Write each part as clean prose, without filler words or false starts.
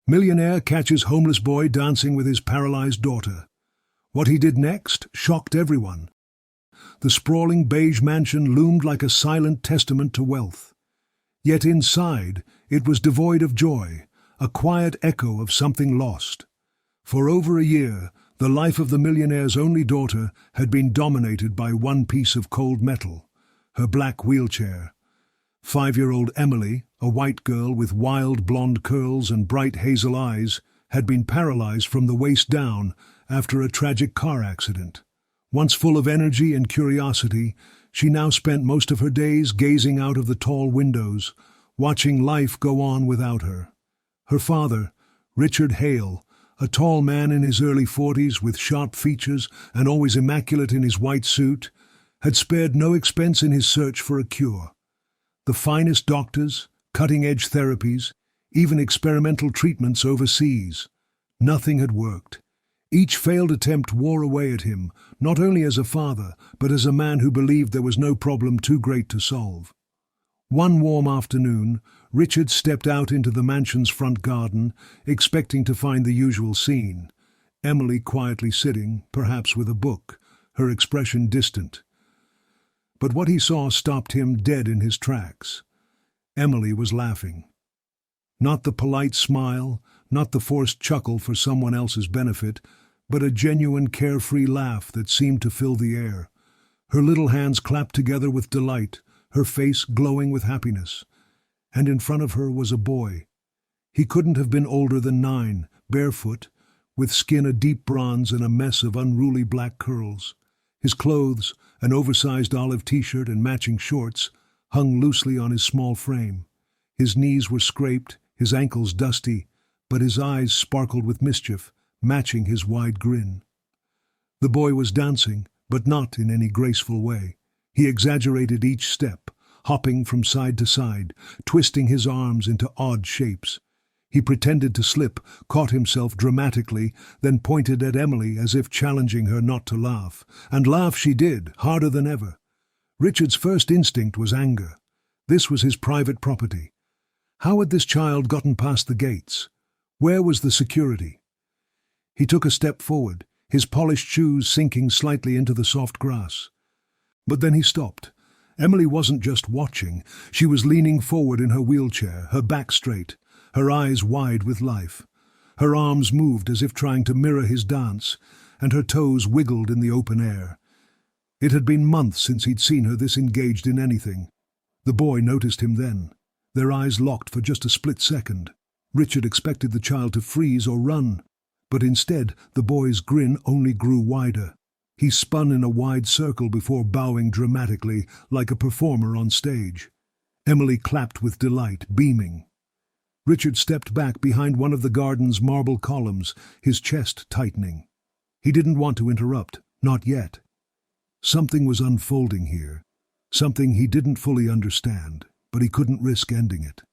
Millionaire catches homeless boy dancing with his paralyzed daughter. What he did next shocked everyone. The sprawling beige mansion loomed like a silent testament to wealth. Yet inside, it was devoid of joy, a quiet echo of something lost. For over a year, the life of the millionaire's only daughter had been dominated by one piece of cold metal, her black wheelchair. 5-year-old Emily, a white girl with wild blonde curls and bright hazel eyes, had been paralyzed from the waist down after a tragic car accident. Once full of energy and curiosity, she now spent most of her days gazing out of the tall windows, watching life go on without her. Her father, Richard Hale, a tall man in his early 40s with sharp features and always immaculate in his white suit, had spared no expense in his search for a cure. The finest doctors, cutting-edge therapies, even experimental treatments overseas. Nothing had worked. Each failed attempt wore away at him, not only as a father, but as a man who believed there was no problem too great to solve. One warm afternoon, Richard stepped out into the mansion's front garden, expecting to find the usual scene. Emily quietly sitting, perhaps with a book, her expression distant. But what he saw stopped him dead in his tracks. Emily was laughing. Not the polite smile, not the forced chuckle for someone else's benefit, but a genuine carefree laugh that seemed to fill the air. Her little hands clapped together with delight, her face glowing with happiness. And in front of her was a boy. He couldn't have been older than 9, barefoot, with skin a deep bronze and a mess of unruly black curls. His clothes, an oversized olive t-shirt and matching shorts, hung loosely on his small frame. His knees were scraped, his ankles dusty, but his eyes sparkled with mischief, matching his wide grin. The boy was dancing, but not in any graceful way. He exaggerated each step, hopping from side to side, twisting his arms into odd shapes. He pretended to slip, caught himself dramatically, then pointed at Emily as if challenging her not to laugh. And laugh she did, harder than ever. Richard's first instinct was anger. This was his private property. How had this child gotten past the gates? Where was the security? He took a step forward, his polished shoes sinking slightly into the soft grass. But then he stopped. Emily wasn't just watching, she was leaning forward in her wheelchair, her back straight, her eyes wide with life. Her arms moved as if trying to mirror his dance, and her toes wiggled in the open air. It had been months since he'd seen her this engaged in anything. The boy noticed him then. Their eyes locked for just a split second. Richard expected the child to freeze or run, but instead the boy's grin only grew wider. He spun in a wide circle before bowing dramatically, like a performer on stage. Emily clapped with delight, beaming. Richard stepped back behind one of the garden's marble columns, his chest tightening. He didn't want to interrupt, not yet. Something was unfolding here, something he didn't fully understand, but he couldn't risk ending it.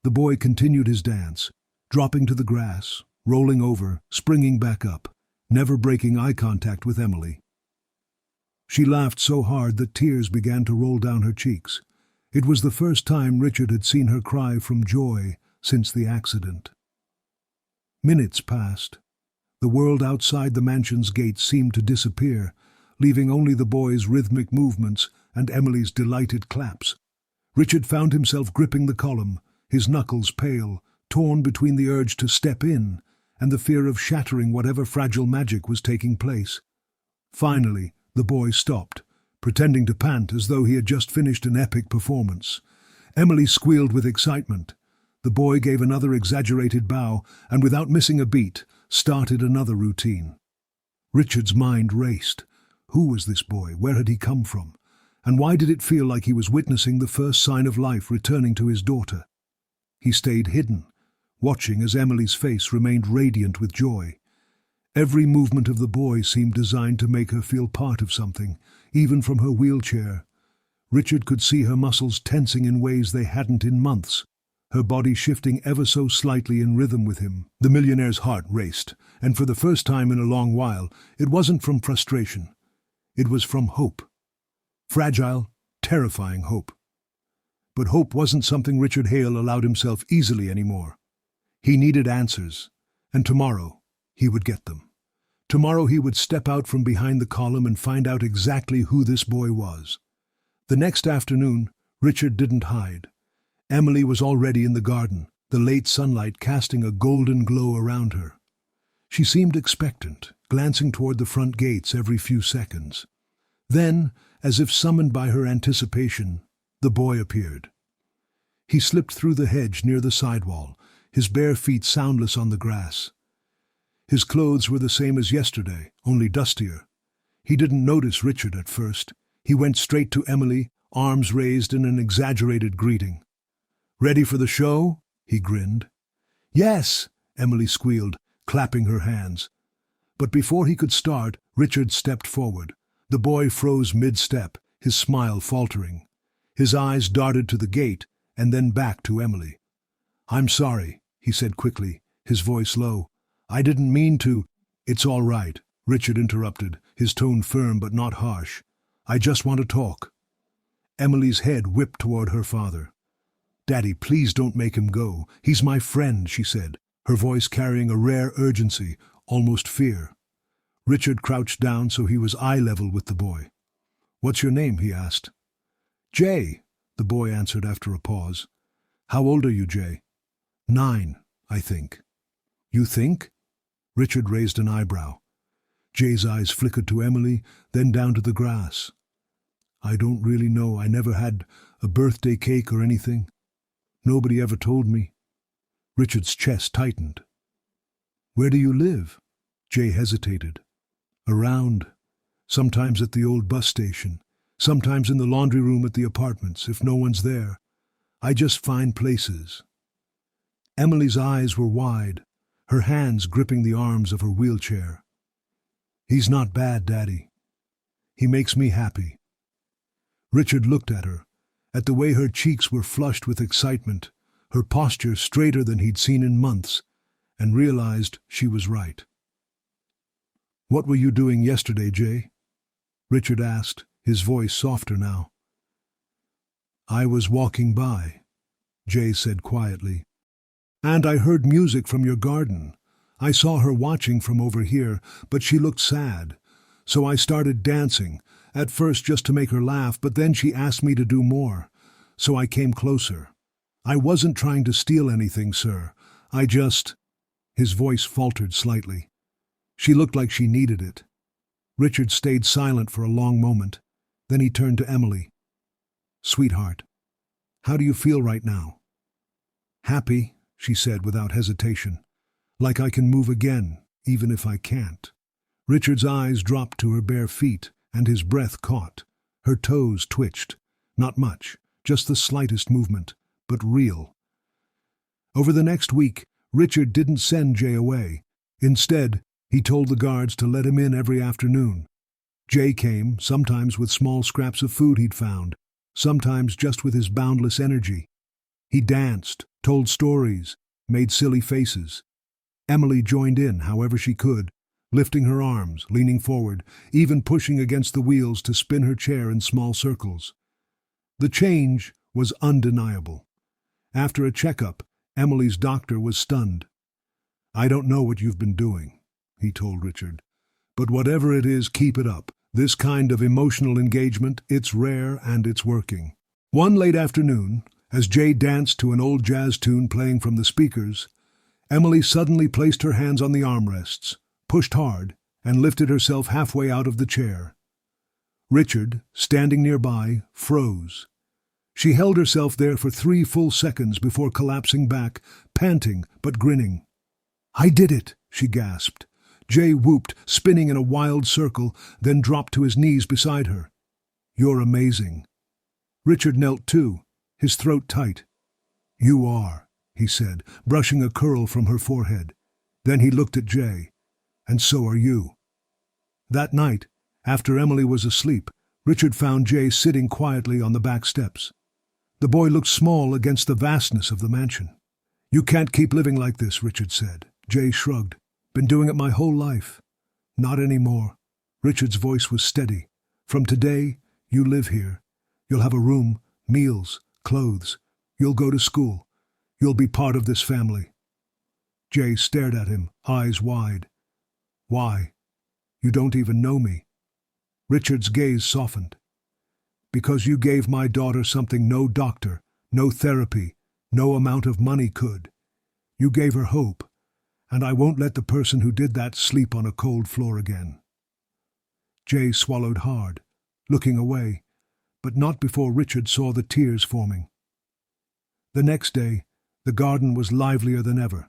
The boy continued his dance, dropping to the grass, rolling over, springing back up, never breaking eye contact with Emily. She laughed so hard that tears began to roll down her cheeks. It was the first time Richard had seen her cry from joy since the accident. Minutes passed. The world outside the mansion's gates seemed to disappear, leaving only the boy's rhythmic movements and Emily's delighted claps. Richard found himself gripping the column, his knuckles pale, torn between the urge to step in and the fear of shattering whatever fragile magic was taking place. Finally, the boy stopped, pretending to pant as though he had just finished an epic performance. Emily squealed with excitement. The boy gave another exaggerated bow and, without missing a beat, started another routine. Richard's mind raced. Who was this boy? Where had he come from? And why did it feel like he was witnessing the first sign of life returning to his daughter? He stayed hidden, watching as Emily's face remained radiant with joy. Every movement of the boy seemed designed to make her feel part of something, even from her wheelchair. Richard could see her muscles tensing in ways they hadn't in months, her body shifting ever so slightly in rhythm with him. The millionaire's heart raced, and for the first time in a long while, it wasn't from frustration. It was from hope. Fragile, terrifying hope. But hope wasn't something Richard Hale allowed himself easily anymore. He needed answers, and tomorrow he would get them. Tomorrow he would step out from behind the column and find out exactly who this boy was. The next afternoon, Richard didn't hide. Emily was already in the garden, the late sunlight casting a golden glow around her. She seemed expectant, glancing toward the front gates every few seconds. Then, as if summoned by her anticipation, the boy appeared. He slipped through the hedge near the sidewall, his bare feet soundless on the grass. His clothes were the same as yesterday, only dustier. He didn't notice Richard at first. He went straight to Emily, arms raised in an exaggerated greeting. "Ready for the show?" he grinned. "Yes," Emily squealed, clapping her hands. But before he could start, Richard stepped forward. The boy froze mid-step, his smile faltering. His eyes darted to the gate, and then back to Emily. "I'm sorry," he said quickly, his voice low. "I didn't mean to—" "It's all right," Richard interrupted, his tone firm but not harsh. "I just want to talk." Emily's head whipped toward her father. "Daddy, please don't make him go. He's my friend," she said, her voice carrying a rare urgency, almost fear. Richard crouched down so he was eye level with the boy. "What's your name?" he asked. "Jay," the boy answered after a pause. "How old are you, Jay?" 9, I think." "You think?" Richard raised an eyebrow. Jay's eyes flickered to Emily, then down to the grass. "I don't really know. I never had a birthday cake or anything. Nobody ever told me." Richard's chest tightened. "Where do you live?" Jay hesitated. "Around. Sometimes at the old bus station. Sometimes in the laundry room at the apartments, if no one's there. I just find places." Emily's eyes were wide, her hands gripping the arms of her wheelchair. "He's not bad, Daddy. He makes me happy." Richard looked at her, at the way her cheeks were flushed with excitement, her posture straighter than he'd seen in months, and realized she was right. "What were you doing yesterday, Jay?" Richard asked, his voice softer now. "I was walking by," Jay said quietly. "And I heard music from your garden. I saw her watching from over here, but she looked sad. So I started dancing, at first just to make her laugh, but then she asked me to do more. So I came closer. I wasn't trying to steal anything, sir. I just—" His voice faltered slightly. She looked like she needed it. Richard stayed silent for a long moment. Then he turned to Emily. "Sweetheart, how do you feel right now?" "Happy," she said without hesitation. "Like I can move again, even if I can't." Richard's eyes dropped to her bare feet, and his breath caught. Her toes twitched. Not much, just the slightest movement, but real. Over the next week, Richard didn't send Jay away. Instead, he told the guards to let him in every afternoon. Jay came, sometimes with small scraps of food he'd found, sometimes just with his boundless energy. He danced, told stories, made silly faces. Emily joined in however she could, lifting her arms, leaning forward, even pushing against the wheels to spin her chair in small circles. The change was undeniable. After a checkup, Emily's doctor was stunned. "I don't know what you've been doing," he told Richard. "But whatever it is, keep it up. This kind of emotional engagement, it's rare and it's working." One late afternoon, as Jay danced to an old jazz tune playing from the speakers, Emily suddenly placed her hands on the armrests, pushed hard, and lifted herself halfway out of the chair. Richard, standing nearby, froze. She held herself there for 3 full seconds before collapsing back, panting but grinning. "I did it," she gasped. Jay whooped, spinning in a wild circle, then dropped to his knees beside her. "You're amazing." Richard knelt too, his throat tight. "You are," he said, brushing a curl from her forehead. Then he looked at Jay. "And so are you." That night, after Emily was asleep, Richard found Jay sitting quietly on the back steps. The boy looked small against the vastness of the mansion. "You can't keep living like this," Richard said. Jay shrugged. "Been doing it my whole life." "Not anymore." Richard's voice was steady. "From today, you live here. You'll have a room, meals, clothes. You'll go to school. You'll be part of this family." Jay stared at him, eyes wide. Why? You don't even know me. Richard's gaze softened. Because you gave my daughter something no doctor, no therapy, no amount of money could. You gave her hope, and I won't let the person who did that sleep on a cold floor again. Jay swallowed hard, looking away, but not before Richard saw the tears forming. The next day, the garden was livelier than ever.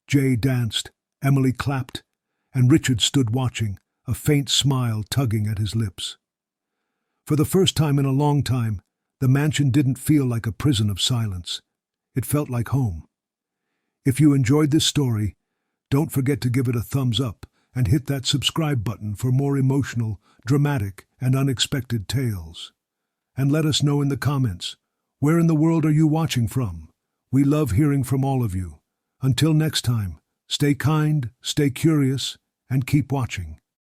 Jay danced, Emily clapped, and Richard stood watching, a faint smile tugging at his lips. For the first time in a long time, the mansion didn't feel like a prison of silence. It felt like home. If you enjoyed this story, don't forget to give it a thumbs up and hit that subscribe button for more emotional, dramatic, and unexpected tales. And let us know in the comments, where in the world are you watching from? We love hearing from all of you. Until next time, stay kind, stay curious, and keep watching.